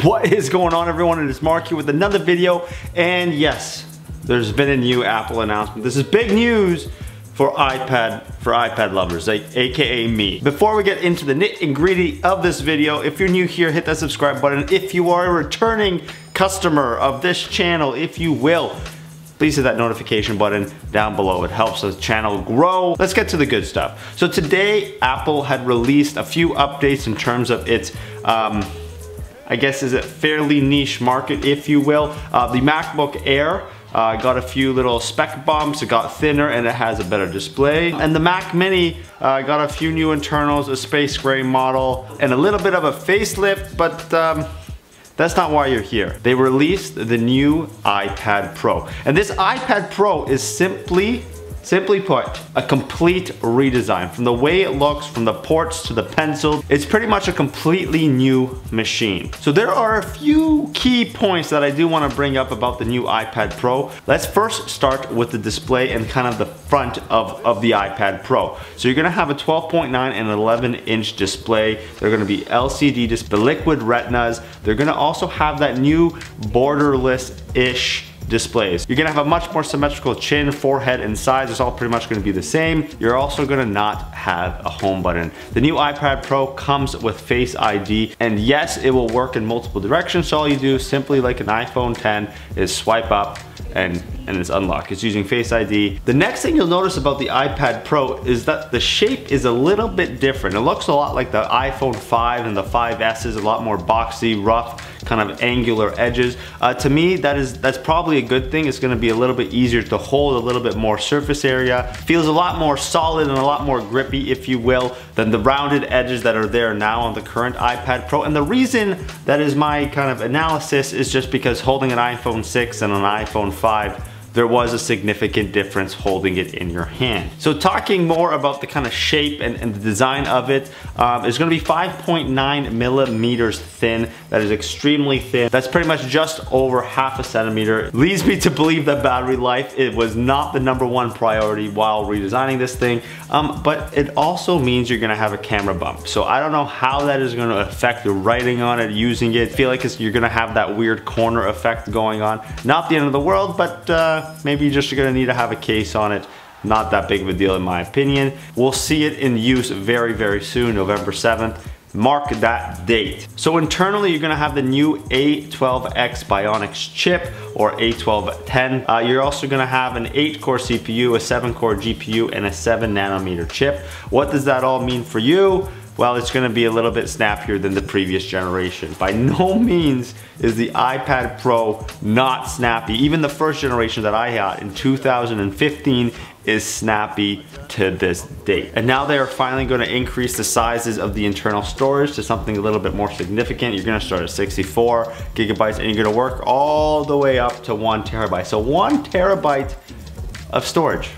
What is going on, everyone? It is Mark here with another video, and yes, there's been a new Apple announcement. This is big news for iPad lovers, aka me. Before we get into the nit and gritty of this video, if you're new here, hit that subscribe button. If you are a returning customer of this channel, if you will, please hit that notification button down below. It helps the channel grow. Let's get to the good stuff. So today, Apple had released a few updates in terms of its I guess is a fairly niche market, if you will. The MacBook Air got a few little spec bumps, it got thinner and it has a better display. And the Mac Mini got a few new internals, a space gray model, and a little bit of a facelift, but that's not why you're here. They released the new iPad Pro. And this iPad Pro is simply put, a complete redesign. From the way it looks, from the ports to the pencil, it's pretty much a completely new machine. So there are a few key points that I do want to bring up about the new iPad Pro. Let's first start with the display and kind of the front of the iPad Pro. So you're gonna have a 12.9 and 11-inch display. They're gonna be LCD display, liquid retinas. They're gonna also have that new borderless-ish displays. You're gonna have a much more symmetrical chin, forehead, and size. It's all pretty much gonna be the same. You're also gonna not have a home button. The new iPad Pro comes with Face ID, and yes, it will work in multiple directions. So all you do, simply like an iPhone 10, is swipe up and it's unlocked. It's using Face ID. The next thing you'll notice about the iPad Pro is that the shape is a little bit different. It looks a lot like the iPhone 5 and the 5S is a lot more boxy, rough, kind of angular edges. To me, that's probably a good thing. It's gonna be a little bit easier to hold, a little bit more surface area. Feels a lot more solid and a lot more grippy, if you will, than the rounded edges that are there now on the current iPad Pro. And the reason that is my kind of analysis is just because holding an iPhone 6 and an iPhone 5, there was a significant difference holding it in your hand. So talking more about the kind of shape and the design of it, it's gonna be 5.9 millimeters thin. That is extremely thin. That's pretty much just over half a centimeter. Leads me to believe that battery life, it was not the #1 priority while redesigning this thing, but it also means you're gonna have a camera bump. So I don't know how that is gonna affect the writing on it, using it. I feel like you're gonna have that weird corner effect going on. Not the end of the world, but maybe you're just gonna need to have a case on it. Not that big of a deal in my opinion. We'll see it in use very, very soon, November 7th. Mark that date. So internally, you're gonna have the new A12X Bionics chip, or A1210. You're also gonna have an 8-core CPU, a 7-core GPU, and a 7nm chip. What does that all mean for you? Well, it's gonna be a little bit snappier than the previous generation. By no means is the iPad Pro not snappy. Even the first generation that I had in 2015 is snappy to this date. And now they are finally gonna increase the sizes of the internal storage to something a little bit more significant. You're gonna start at 64 gigabytes and you're gonna work all the way up to 1 terabyte. So 1 terabyte of storage.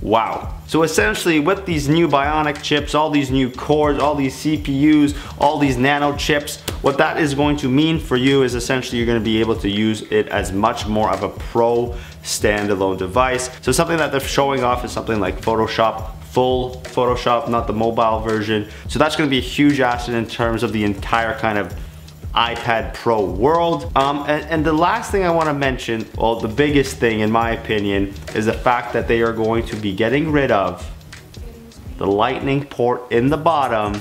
Wow. So essentially with these new Bionic chips, all these new cores, all these CPUs, all these nano chips, what that is going to mean for you is essentially you're going to be able to use it as much more of a pro standalone device. So something that they're showing off is something like Photoshop, full Photoshop, not the mobile version. So that's going to be a huge asset in terms of the entire kind of iPad Pro world. And the last thing I want to mention, well, the biggest thing in my opinion, is the fact that they are going to be getting rid of the lightning port in the bottom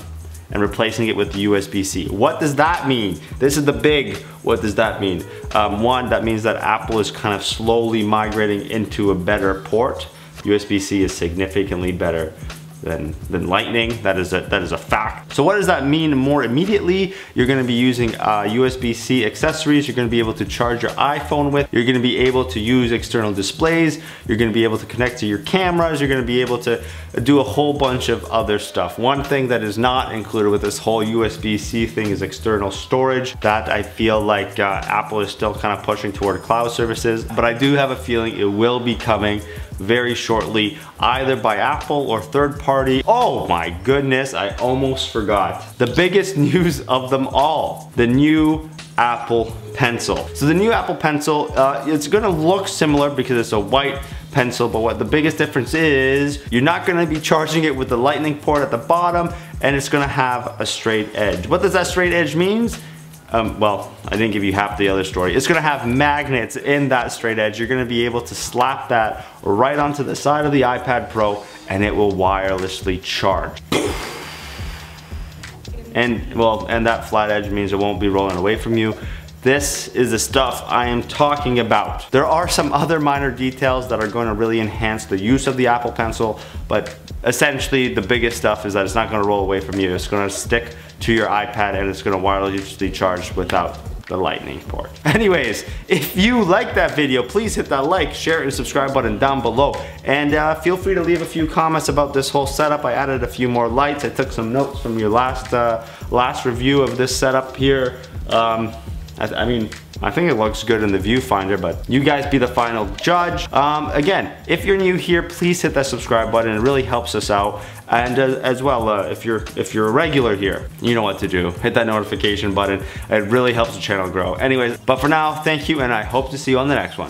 and replacing it with USB-C. What does that mean? This is the big, what does that mean? One, that means that Apple is kind of slowly migrating into a better port. USB-C is significantly better than lightning. That is a fact. So what does that mean more immediately? You're gonna be using USB-C accessories. You're gonna be able to charge your iPhone with. You're gonna be able to use external displays. You're gonna be able to connect to your cameras. You're gonna be able to do a whole bunch of other stuff. One thing that is not included with this whole USB-C thing is external storage. That I feel like Apple is still kind of pushing toward cloud services, but I do have a feeling it will be coming very shortly, either by Apple or third party. Oh my goodness, I almost forgot. The biggest news of them all, the new Apple Pencil. So the new Apple Pencil, it's gonna look similar because it's a white pencil, but what the biggest difference is, you're not gonna be charging it with the lightning port at the bottom, and it's gonna have a straight edge. What does that straight edge mean? well, I didn't give you half the other story. It's gonna have magnets in that straight edge. You're gonna be able to slap that right onto the side of the iPad Pro and it will wirelessly charge. And well, and that flat edge means it won't be rolling away from you. This is the stuff I am talking about. There are some other minor details that are going to really enhance the use of the Apple Pencil, but essentially the biggest stuff is that it's not going to roll away from you. It's going to stick to your iPad and it's going to wirelessly charge without the lightning port. Anyways, if you like that video, please hit that like, share, and subscribe button down below. And feel free to leave a few comments about this whole setup. I added a few more lights. I took some notes from your last review of this setup here. I mean, I think it looks good in the viewfinder, but you guys be the final judge. Again, if you're new here, please hit that subscribe button. It really helps us out. And as well, if you're a regular here, you know what to do. Hit that notification button. It really helps the channel grow. Anyways, but for now, thank you, and I hope to see you on the next one.